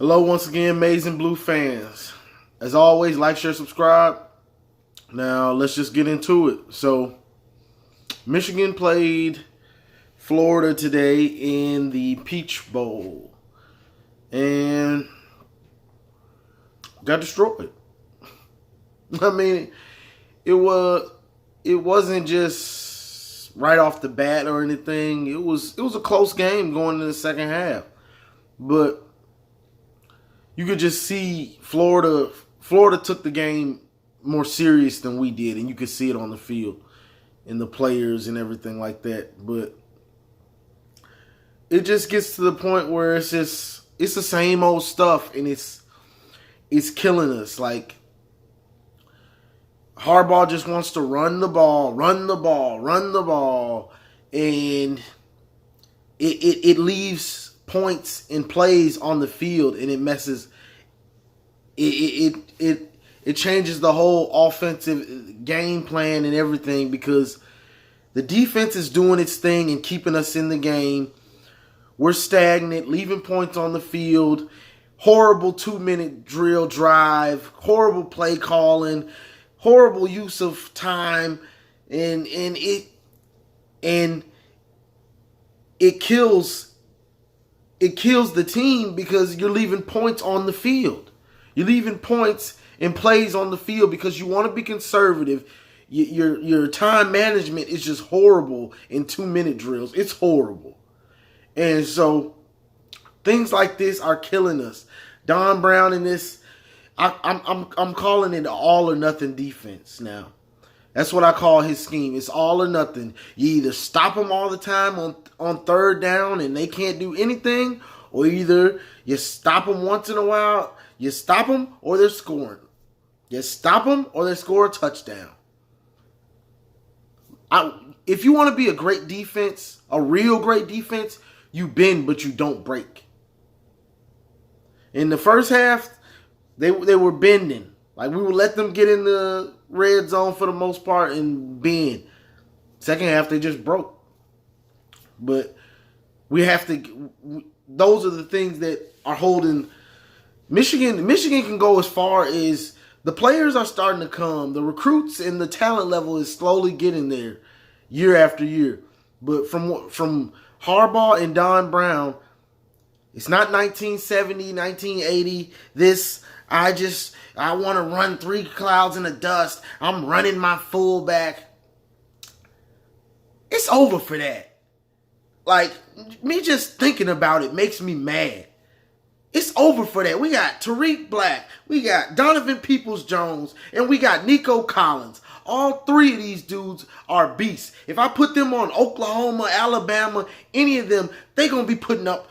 Hello once again, Amazing Blue fans. As always, like, share, subscribe. Now, let's just get into it. So, Michigan played Florida today in the Peach Bowl and got destroyed. I mean, it wasn't just right off the bat or anything. It was a close game going into the second half. But you could just see Florida took the game more serious than we did, and you could see it on the field and the players and everything like that. But it just gets to the point where it's the same old stuff, and it's killing us. Like, Harbaugh just wants to run the ball, and it leaves points and plays on the field, and it messes. It changes the whole offensive game plan and everything, because the defense is doing its thing and keeping us in the game. We're stagnant, leaving points on the field. Horrible 2-minute drill drive. Horrible play calling. Horrible use of time, and it kills the team, because you're leaving points on the field. You're leaving points and plays on the field because you want to be conservative. Your time management is just horrible in 2-minute drills. It's horrible. And so things like this are killing us. Don Brown in this, I'm calling it an all or nothing defense now. That's what I call his scheme. It's all or nothing. You either stop them all the time on third down and they can't do anything, or either you stop them once in a while, you stop them or they're scoring. You stop them or they score a touchdown. If you want to be a great defense, a real great defense, you bend but you don't break. In the first half, they were bending. Like, we would let them get in the red zone for the most part and bend. Second half, they just broke. But we have to. Those are the things that are holding Michigan. Michigan can go as far as the players are starting to come. The recruits and the talent level is slowly getting there, year after year. But from Harbaugh and Don Brown, it's not 1970, 1980. I want to run 3 clouds in the dust. I'm running my fullback. It's over for that. Like, me just thinking about it makes me mad. It's over for that. We got Tariq Black, we got Donovan Peoples-Jones, and we got Nico Collins. All 3 of these dudes are beasts. If I put them on Oklahoma, Alabama, any of them, they're going to be putting up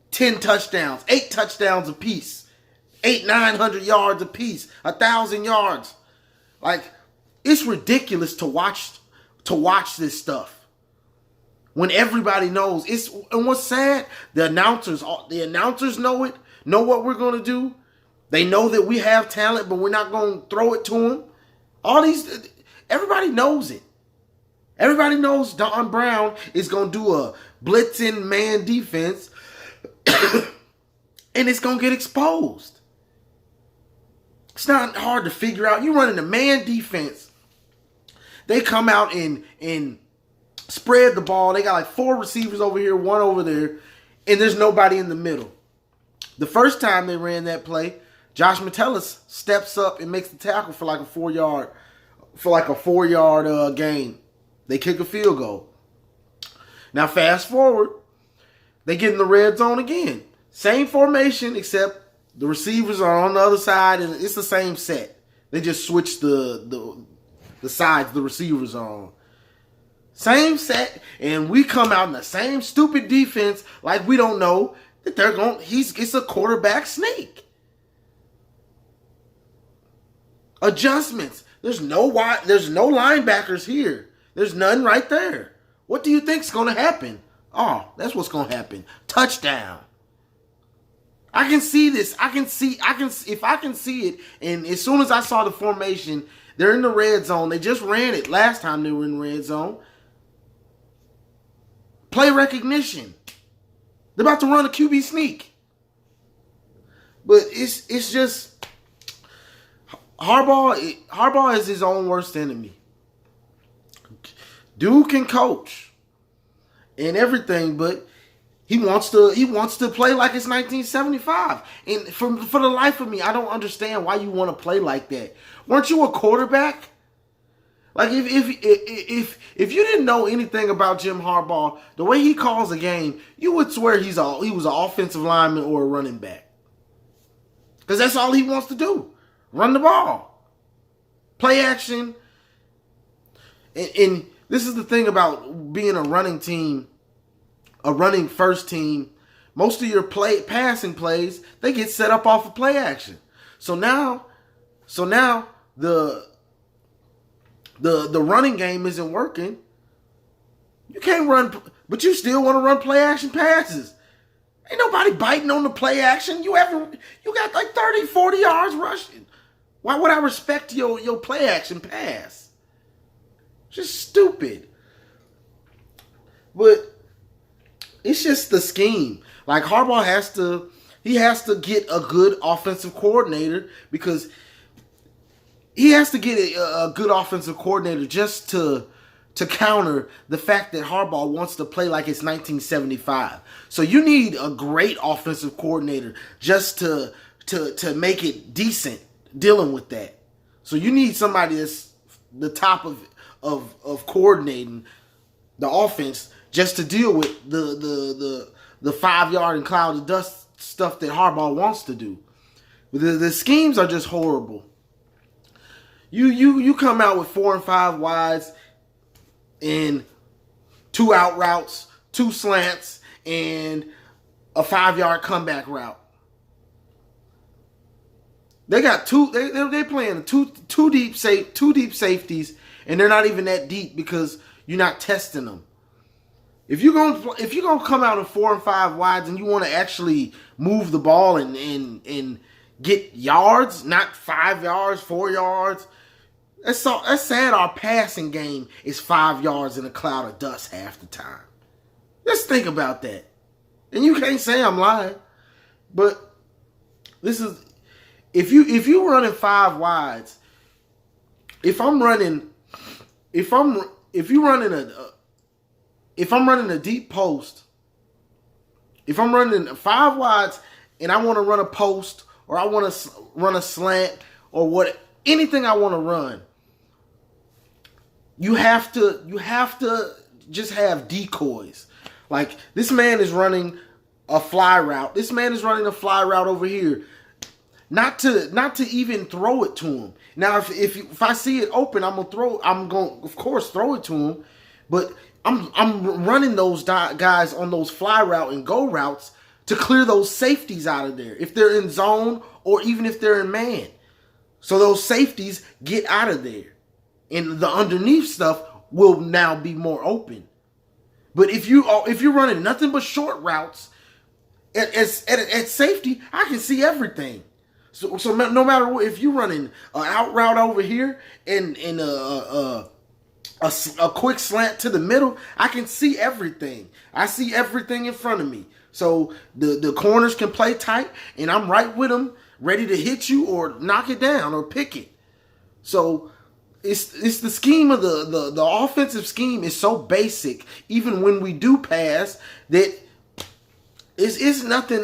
10 touchdowns, 8 touchdowns apiece. 900 yards apiece, 1,000 yards. Like, it's ridiculous to watch this stuff when everybody knows. And what's sad, the announcers know it, know what we're going to do. They know that we have talent, but we're not going to throw it to them. Everybody knows it. Everybody knows Don Brown is going to do a blitzing man defense, and it's going to get exposed. It's not hard to figure out. You're running a man defense. They come out and spread the ball. They got like 4 receivers over here, 1 over there, and there's nobody in the middle. The first time they ran that play, Josh Metellus steps up and makes the tackle for like a 4-yard gain. They kick a field goal. Now fast forward, they get in the red zone again. Same formation, except the receivers are on the other side, and it's the same set. They just switch the sides the receivers are on. Same set, and we come out in the same stupid defense like we don't know that it's a quarterback sneak. Adjustments. There's no linebackers here. There's none right there. What do you think's going to happen? Oh, that's what's going to happen. Touchdown. I can see this. If I can see it, and as soon as I saw the formation, they're in the red zone. They just ran it last time they were in red zone. Play recognition. They're about to run a QB sneak. But it's just Harbaugh is his own worst enemy. Dude can coach and everything, but he wants to play like it's 1975. And for the life of me, I don't understand why you want to play like that. Weren't you a quarterback? Like if you didn't know anything about Jim Harbaugh, the way he calls a game, you would swear he was an offensive lineman or a running back. Because that's all he wants to do. Run the ball. Play action. And this is the thing about being a running team, a running first team. Most of your passing plays, they get set up off of play action. So now the running game isn't working. You can't run, but you still want to run play action passes. Ain't nobody biting on the play action. You got like 30, 40 yards rushing. Why would I respect your play action pass? Just stupid. But it's just the scheme. Like Harbaugh has to get a good offensive coordinator, because he has to get a good offensive coordinator just to counter the fact that Harbaugh wants to play like it's 1975. So you need a great offensive coordinator just to make it decent dealing with that. So you need somebody that's the top of coordinating the offense just to deal with the 5-yard and cloud of dust stuff that Harbaugh wants to do. The schemes are just horrible. You come out with 4 and 5 wides and 2 out routes, 2 slants, and a 5-yard comeback route. They got they're playing two deep safeties, and they're not even that deep because you're not testing them. If you're gonna come out in 4 and 5 wides and you want to actually move the ball and get yards, not 5 yards, 4 yards. That's sad. Our passing game is 5 yards in a cloud of dust half the time. Just think about that. And you can't say I'm lying, but this is if you running 5 wides. If I'm running a deep post, if I'm running 5 wides and I want to run a post or I want to run a slant or anything I want to run, you have to just have decoys. Like this man is running a fly route. This man is running a fly route over here. Not to even throw it to him. Now if I see it open, I'm gonna of course throw it to him, but I'm running those guys on those fly route and go routes to clear those safeties out of there if they're in zone or even if they're in man. So those safeties get out of there. And the underneath stuff will now be more open. But if you're running nothing but short routes at safety, I can see everything. So no matter what, if you're running an out route over here and a quick slant to the middle, I can see everything. I see everything in front of me. So the corners can play tight, and I'm right with them, ready to hit you or knock it down or pick it. So it's the scheme of the offensive scheme is so basic, even when we do pass, that it's nothing.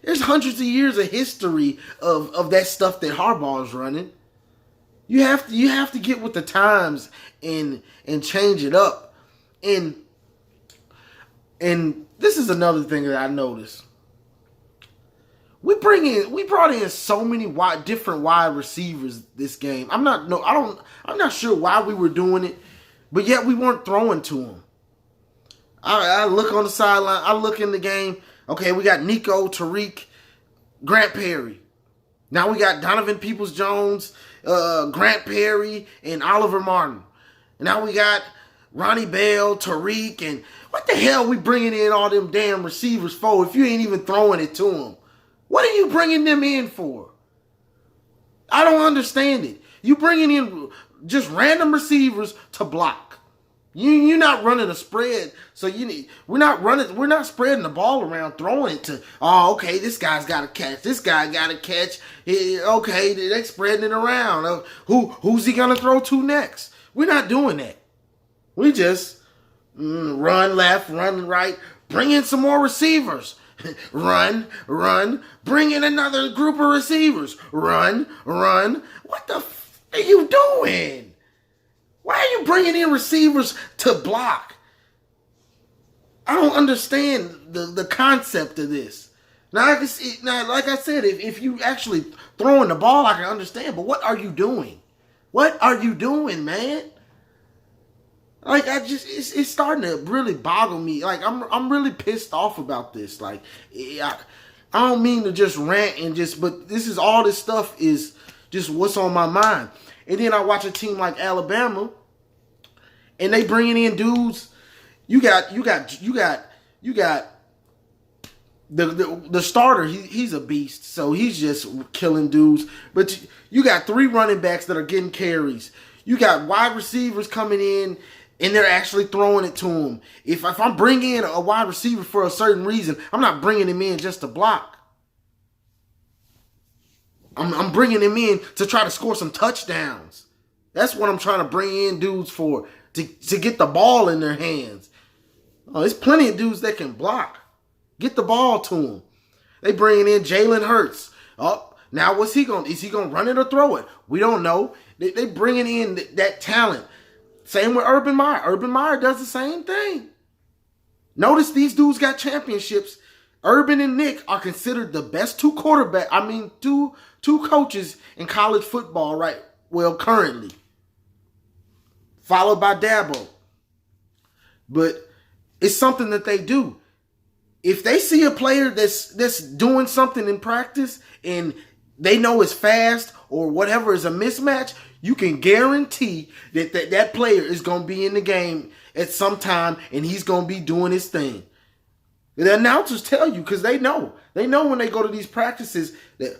There's hundreds of years of history of that stuff that Harbaugh is running. You have to get with the times and change it up. And this is another thing that I noticed. We brought in so many different wide receivers this game. I'm not sure why we were doing it, but yet we weren't throwing to them. I look on the sideline. I look in the game. Okay, we got Nico, Tariq, Grant Perry. Now we got Donovan Peoples-Jones, Grant Perry, and Oliver Martin. And now we got Ronnie Bell, Tariq, and what the hell we bringing in all them damn receivers for if you ain't even throwing it to them? What are you bringing them in for? I don't understand it. You bringing in just random receivers to block. You're not running a spread, so we're not spreading the ball around, throwing it to, oh, okay, this guy's got to catch, this guy got to catch, okay, they're spreading it around. Who's he gonna throw to next? We're not doing that. We just run left, run right, bring in some more receivers. Run, bring in another group of receivers. Run. What the are you doing? Why are you bringing in receivers to block? I don't understand the concept of this. Now, like I said, if you actually throwing the ball, I can understand. But what are you doing? What are you doing, man? Like, it's starting to really boggle me. Like, I'm really pissed off about this. Like, I don't mean to just rant but all this stuff is just what's on my mind. And then I watch a team like Alabama, and they bringing in dudes. You got the starter. He's a beast, so he's just killing dudes. But you got 3 running backs that are getting carries. You got wide receivers coming in, and they're actually throwing it to him. If I'm bringing in a wide receiver for a certain reason, I'm not bringing him in just to block. I'm bringing him in to try to score some touchdowns. That's what I'm trying to bring in dudes for, to get the ball in their hands. Oh, there's plenty of dudes that can block. Get the ball to them. They bringing in Jalen Hurts. Oh, now what's he going? Is he going to run it or throw it? We don't know. They bringing in that talent. Same with Urban Meyer. Urban Meyer does the same thing. Notice these dudes got championships. Urban and Nick are considered the best two coaches in college football, right? Well, currently. Followed by Dabo. But it's something that they do. If they see a player that's doing something in practice and they know it's fast or whatever is a mismatch, you can guarantee that player is going to be in the game at some time and he's going to be doing his thing. The announcers tell you because they know. They know when they go to these practices that,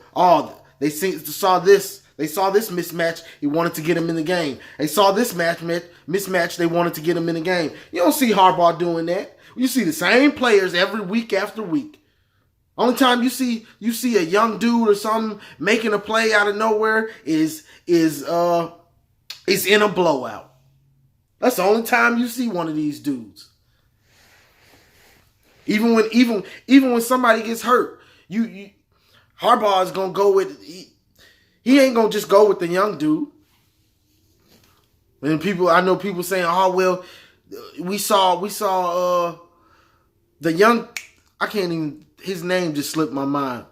they saw this mismatch, he wanted to get him in the game. They saw this mismatch, they wanted to get him in the game. You don't see Harbaugh doing that. You see the same players every week after week. Only time you see a young dude or something making a play out of nowhere is in a blowout. That's the only time you see one of these dudes. Even when somebody gets hurt, Harbaugh is gonna go with he ain't gonna just go with the young dude. And I know people saying, "Oh well, we saw the young." I can't even. His name just slipped my mind,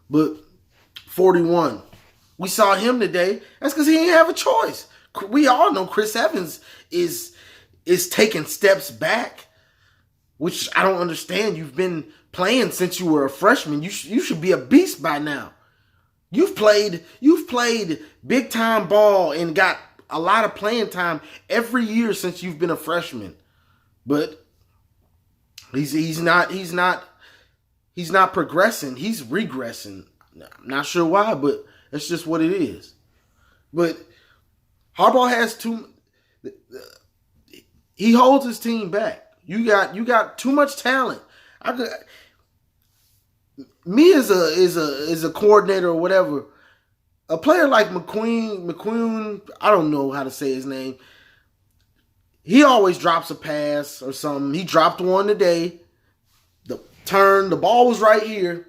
but 41. We saw him today. That's because he didn't have a choice. We all know Chris Evans is taking steps back, which I don't understand. You've been playing since you were a freshman. You should be a beast by now. You've played big time ball and got a lot of playing time every year since you've been a freshman. But he's not progressing. He's regressing. I'm not sure why, but that's just what it is. But Harbaugh has he holds his team back. You got too much talent. Me as a coordinator or whatever, a player like McQueen, I don't know how to say his name. He always drops a pass or something. He dropped one today. The ball was right here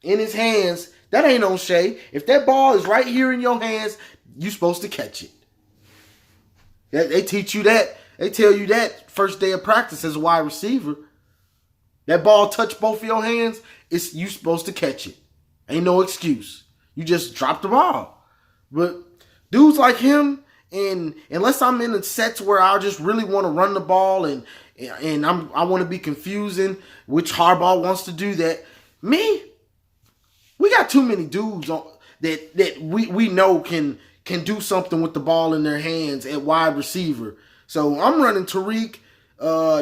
in his hands. That ain't no shade. If that ball is right here in your hands, you're supposed to catch it. They teach you that. They tell you that first day of practice as a wide receiver. That ball touched both of your hands, you supposed to catch it. Ain't no excuse. You just drop the ball. But dudes like him, and unless I'm in the sets where I just really want to run the ball and I want to be confusing, which Harbaugh wants to do that. We got too many dudes that we know can do something with the ball in their hands at wide receiver. So I'm running Tariq,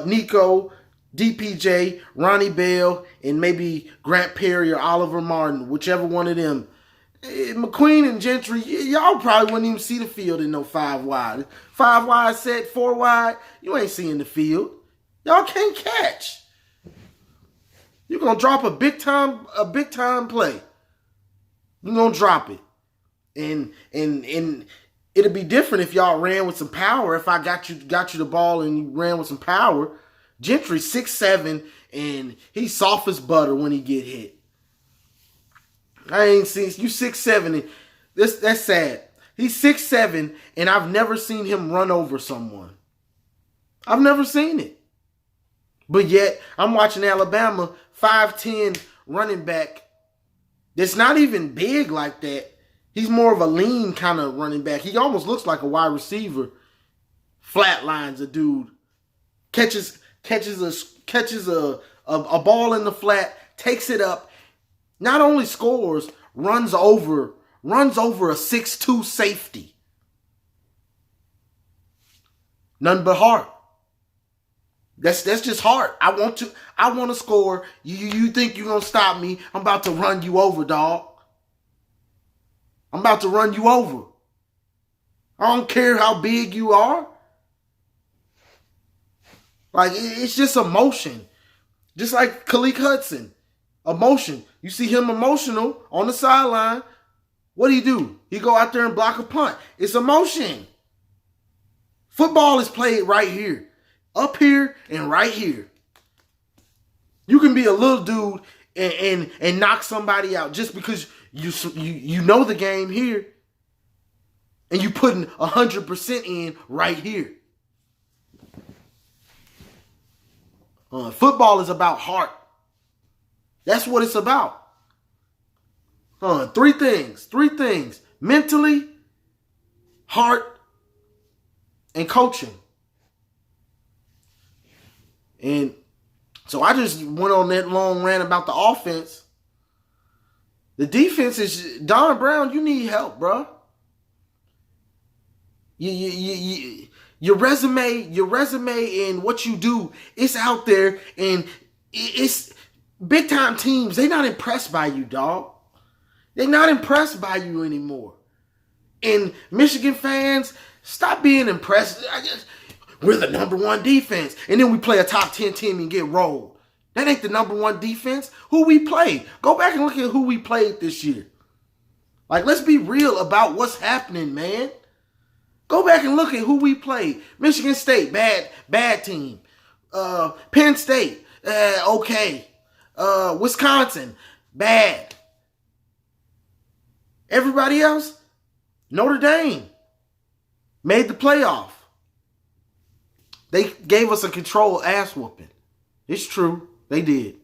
Nico, DPJ, Ronnie Bell, and maybe Grant Perry or Oliver Martin, whichever one of them. McQueen and Gentry, y'all probably wouldn't even see the field in no 5 wide. 5 wide set, 4 wide, you ain't seeing the field. Y'all can't catch. You're gonna drop a big time play. You're gonna drop it. And it'd be different if y'all ran with some power. If I got you the ball and you ran with some power. Gentry 6'7", and he's soft as butter when he get hit. I ain't seen you 6'7", and that's sad. He's 6'7", and I've never seen him run over someone. I've never seen it. But yet, I'm watching Alabama 5'10" running back that's not even big like that. He's more of a lean kind of running back. He almost looks like a wide receiver. Flatlines a dude. Catches a ball in the flat, takes it up, not only scores, runs over a 6'2" safety. Nothing but heart. That's just heart. I want to score. You think you're gonna stop me? I'm about to run you over, dog. I'm about to run you over. I don't care how big you are. Like, it's just emotion. Just like Khaleke Hudson. Emotion. You see him emotional on the sideline. What do? He go out there and block a punt. It's emotion. Football is played right here. Up here and right here. You can be a little dude and knock somebody out just because you know the game here. And you putting 100% in right here. Football is about heart. That's what it's about. Three things. Mentally, heart, and coaching. And so I just went on that long rant about the offense. The defense is, Don Brown, you need help, bro. Your resume and what you do, it's out there, and it's big time teams. They not impressed by you, dog. They're not impressed by you anymore. And Michigan fans, stop being impressed. We're the number 1 defense, and then we play a top 10 team and get rolled. That ain't the number 1 defense. Who we played? Go back and look at who we played this year. Like, let's be real about what's happening, man. Go back and look at who we played. Michigan State, bad team. Penn State, okay. Wisconsin, bad. Everybody else, Notre Dame, made the playoff. They gave us a controlled ass whooping. It's true. They did.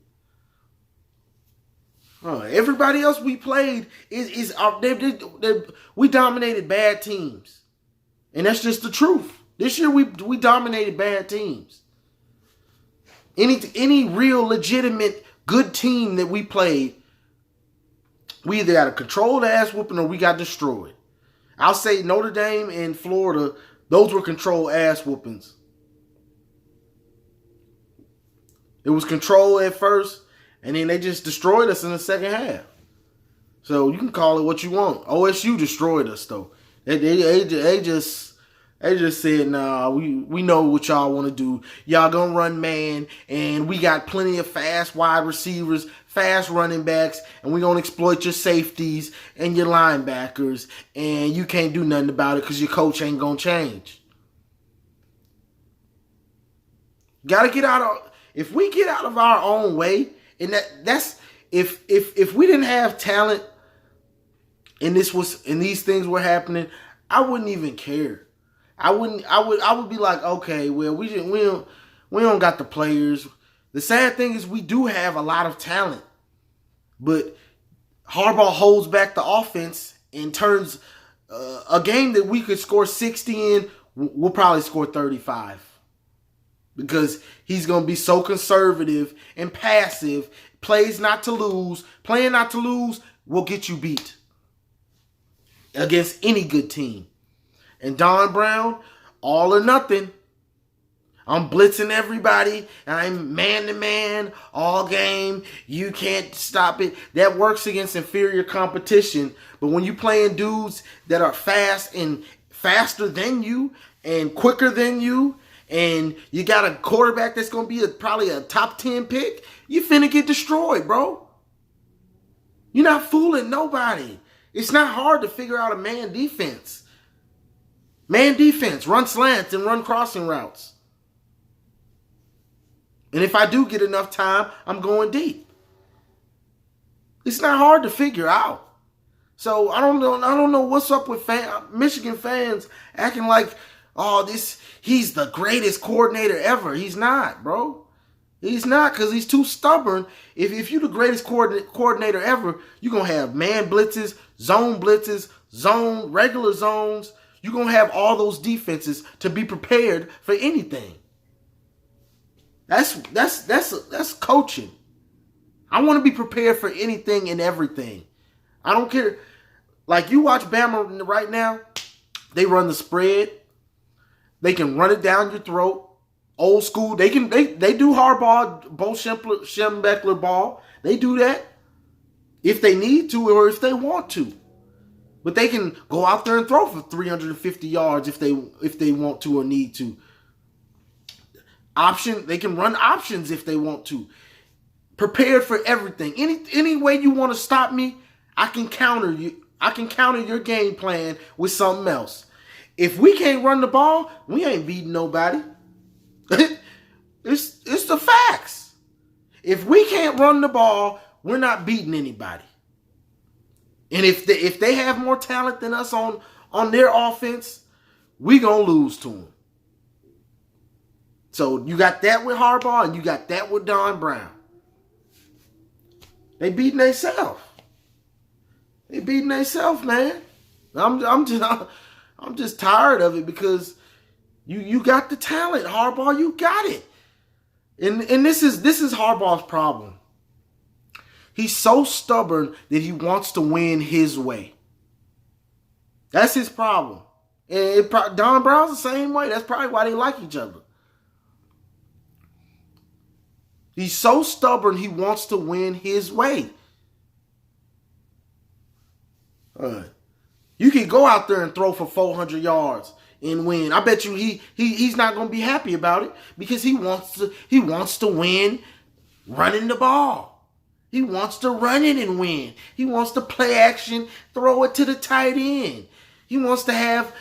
Everybody else we played we dominated bad teams. And that's just the truth. This year we dominated bad teams. Any real legitimate good team that we played, we either got a controlled ass whooping or we got destroyed. I'll say Notre Dame and Florida, those were controlled ass whoopings. It was controlled at first, and then they just destroyed us in the second half. So you can call it what you want. OSU destroyed us, though. They just said, nah, we know what y'all want to do. Y'all gonna run man, and we got plenty of fast wide receivers, fast running backs, and we gonna exploit your safeties and your linebackers, and you can't do nothing about it because your coach ain't gonna change. Gotta get out of... If we get out of our own way, and that's if we didn't have talent and these things were happening, I wouldn't even care. I would be like, okay, well, we don't got the players. The sad thing is we do have a lot of talent, but Harbaugh holds back the offense and turns a game that we could score 60 in, we'll probably score 35. Because he's going to be so conservative and passive, plays not to lose. Playing not to lose will get you beat against any good team. And Don Brown, all or nothing. I'm blitzing everybody. I'm man-to-man all game. You can't stop it. That works against inferior competition. But when you playing dudes that are fast and faster than you and quicker than you, and you got a quarterback that's going to be probably a top 10 pick, you finna get destroyed, bro. You're not fooling nobody. It's not hard to figure out a man defense. Man defense, run slants and run crossing routes. And if I do get enough time, I'm going deep. It's not hard to figure out. So I don't know what's up with Michigan fans acting like, oh, he's the greatest coordinator ever. He's not, bro. He's not, because he's too stubborn. If you're the greatest coordinator ever, you're going to have man blitzes, zone, regular zones. You're going to have all those defenses to be prepared for anything. That's coaching. I want to be prepared for anything and everything. I don't care. Like, you watch Bama right now, they run the spread. They can run it down your throat. Old school. They do hardball, Bo Schembechler ball. They do that if they need to or if they want to. But they can go out there and throw for 350 yards if they want to or need to. They can run options if they want to. Prepared for everything. Any way you want to stop me, I can counter you. I can counter your game plan with something else. If we can't run the ball, we ain't beating nobody. It's the facts. If we can't run the ball, we're not beating anybody. And if they have more talent than us on their offense, we gonna lose to them. So you got that with Harbaugh and you got that with Don Brown. They beating themselves. They beating themselves, man. I'm just tired of it because you got the talent, Harbaugh. You got it. And this is Harbaugh's problem. He's so stubborn that he wants to win his way. That's his problem. And Don Brown's the same way. That's probably why they like each other. He's so stubborn, he wants to win his way. You can go out there and throw for 400 yards and win. I bet you he's not going to be happy about it because he wants to win running the ball. He wants to run it and win. He wants to play action, throw it to the tight end. He wants to have,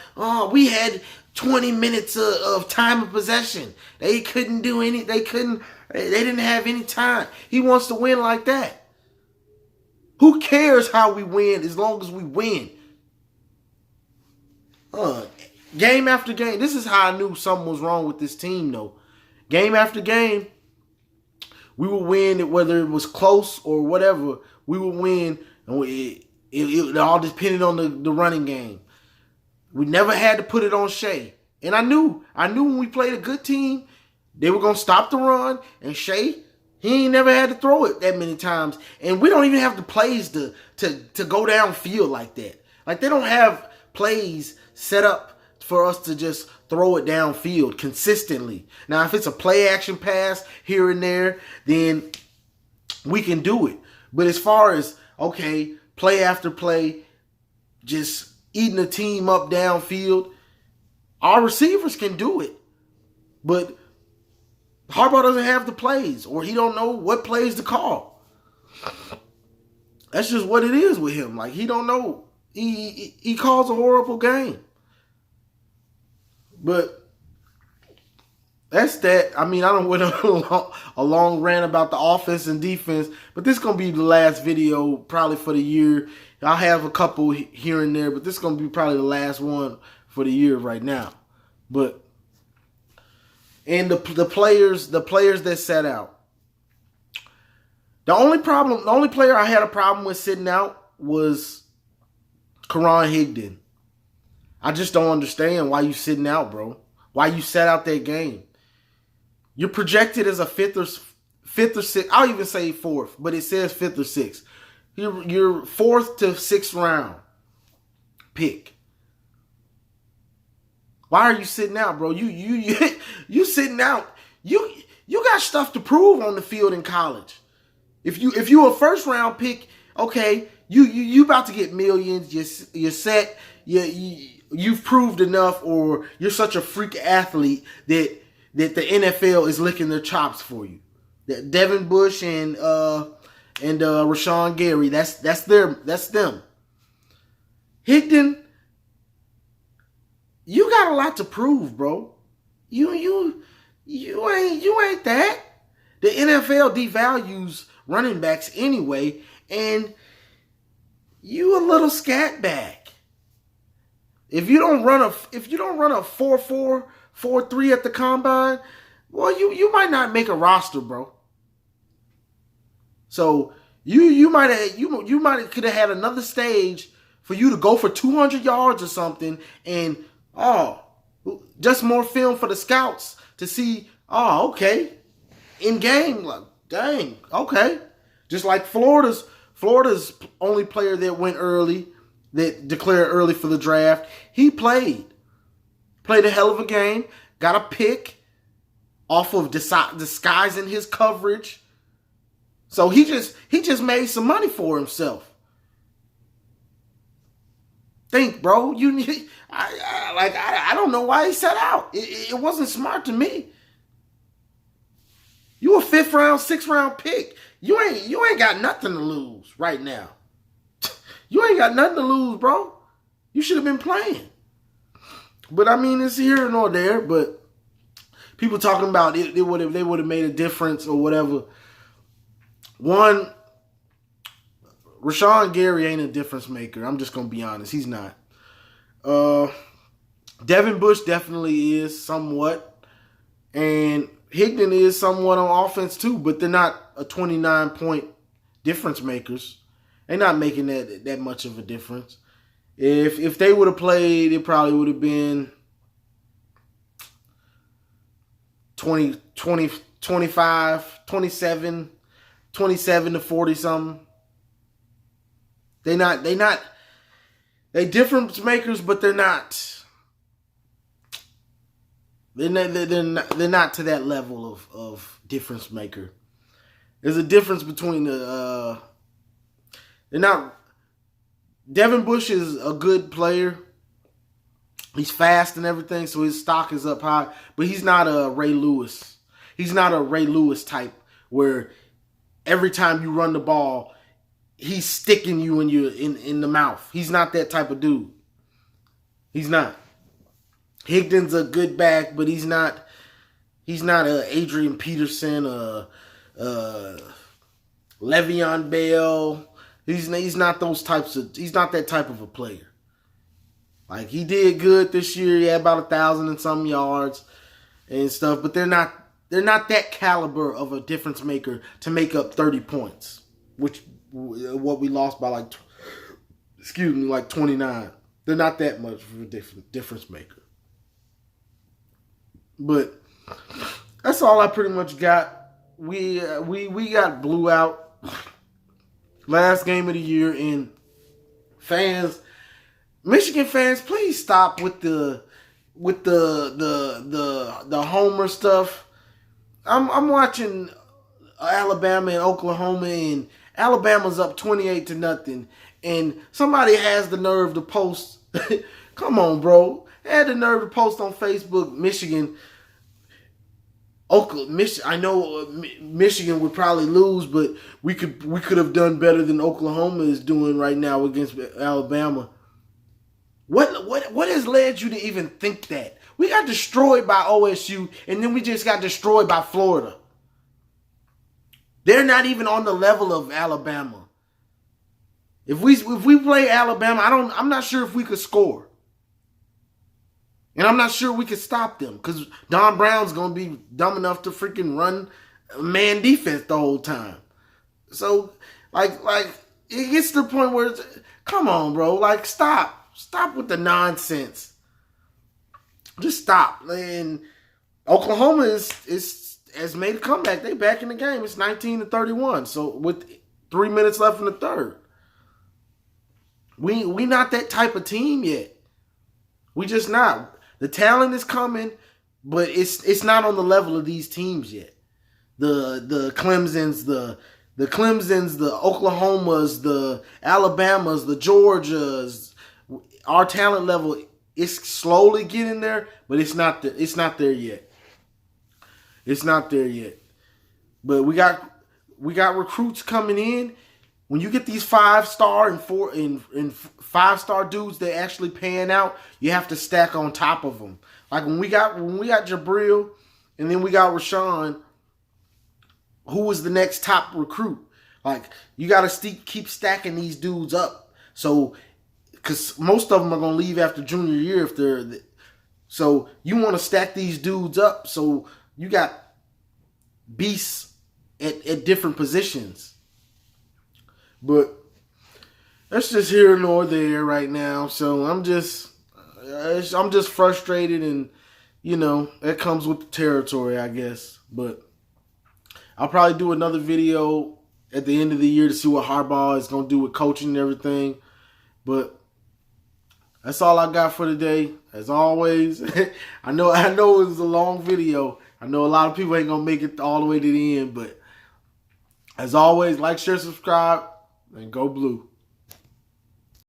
we had 20 minutes of time of possession. They couldn't do any, they didn't have any time. He wants to win like that. Who cares how we win as long as we win? Game after game. This is how I knew something was wrong with this team, though. Game after game, we would win, whether it was close or whatever. We would win, and it all depended on the running game. We never had to put it on Shea. And I knew when we played a good team, they were going to stop the run. And Shea, he ain't never had to throw it that many times. And we don't even have the plays to go downfield like that. Like, they don't have plays set up for us to just throw it downfield consistently. Now, if it's a play action pass here and there, then we can do it. But as far as, okay, play after play, just eating the team up downfield, our receivers can do it. But Harbaugh doesn't have the plays, or he don't know what plays to call. That's just what it is with him. Like, he don't know. He calls a horrible game. But that's that. I mean, I don't went a long rant about the offense and defense, but this is going to be the last video probably for the year. I'll have a couple here and there, but this is going to be probably the last one for the year right now. But and the players that sat out. The only player I had a problem with sitting out was Karan Higdon. I just don't understand why you sitting out, bro. Why you sat out that game. You're projected as a fifth or sixth. I'll even say fourth, but it says fifth or sixth. You're fourth to sixth round pick. Why are you sitting out, bro? You sitting out. You got stuff to prove on the field in college. If you a first round pick, okay, you about to get millions. You're set. You've proved enough, or you're such a freak athlete that the NFL is licking their chops for you. That Devin Bush and Rashawn Gary, that's them. Higdon, you got a lot to prove, bro. You ain't that. The NFL devalues running backs anyway, and you a little scat back. If you don't run a 4.4, 4.3 at the combine, well, you might not make a roster, bro. So you might could have had another stage for you to go for 200 yards or something, and just more film for the scouts to see. Oh, okay, in game, like dang, okay. Just like Florida's only player that went early, that declared early for the draft. He played a hell of a game, got a pick off of disguising his coverage. So he just made some money for himself. Think, bro. I don't know why he sat out. It wasn't smart to me. You a 5th round, 6th round pick. You ain't got nothing to lose right now. You ain't got nothing to lose, bro. You should have been playing. But I mean, it's here nor there. But people talking about they would have made a difference or whatever. One, Rashawn Gary ain't a difference maker. I'm just gonna be honest. He's not. Devin Bush definitely is somewhat, and Higdon is somewhat on offense too. But they're not a 29-point difference makers. They're not making that much of a difference. If they would have played, it probably would have been 20, 25, 27 to 40 something. They difference makers, but they're not. They're not to that level of difference maker. There's a difference between they're not. Devin Bush is a good player. He's fast and everything, so his stock is up high. But he's not a Ray Lewis. He's not a Ray Lewis type where every time you run the ball, he's sticking you in the mouth. He's not that type of dude. He's not. Higdon's a good back, but he's not a Adrian Peterson, Le'Veon Bell. He's not those types of. He's not that type of a player. Like, he did good this year. He had about 1,000 and some yards and stuff, but they're not that caliber of a difference maker to make up 30 points, which what we lost by like 29. They're not that much of a difference maker. But that's all I pretty much got. We got blew out last game of the year, and Michigan fans, please stop with the homer stuff. I'm watching Alabama and Oklahoma, and Alabama's up 28-0, and somebody has the nerve to post. Come on, bro. Had the nerve to post on Facebook, Michigan. I know Michigan would probably lose, but we could have done better than Oklahoma is doing right now against Alabama. What has led you to even think that? We got destroyed by OSU, and then we just got destroyed by Florida. They're not even on the level of Alabama. If we play Alabama, I'm not sure if we could score. And I'm not sure we could stop them, because Don Brown's going to be dumb enough to freaking run man defense the whole time. So, like it gets to the point where come on, bro. Like, stop. Stop with the nonsense. Just stop. And Oklahoma has made a comeback. They back in the game. It's 19-31. So with 3 minutes left in the third. We not that type of team yet. We just not. The talent is coming, but it's not on the level of these teams yet. The Clemsons, the Oklahomas, the Alabamas, the Georgias. Our talent level is slowly getting there, but it's not there yet. It's not there yet. But we got recruits coming in. When you get these 5-star and 5-star dudes that actually pan out, you have to stack on top of them. Like when we got Jabril, and then we got Rashawn, who was the next top recruit? Like you got to keep stacking these dudes up. So, because most of them are gonna leave after junior year if they're. So you want to stack these dudes up. So you got beasts at different positions. But that's just here nor there right now. So I'm just frustrated, and that comes with the territory, I guess. But I'll probably do another video at the end of the year to see what Harbaugh is gonna do with coaching and everything. But that's all I got for today. As always, I know it was a long video. I know a lot of people ain't gonna make it all the way to the end, but as always, like, share, subscribe, and go blue.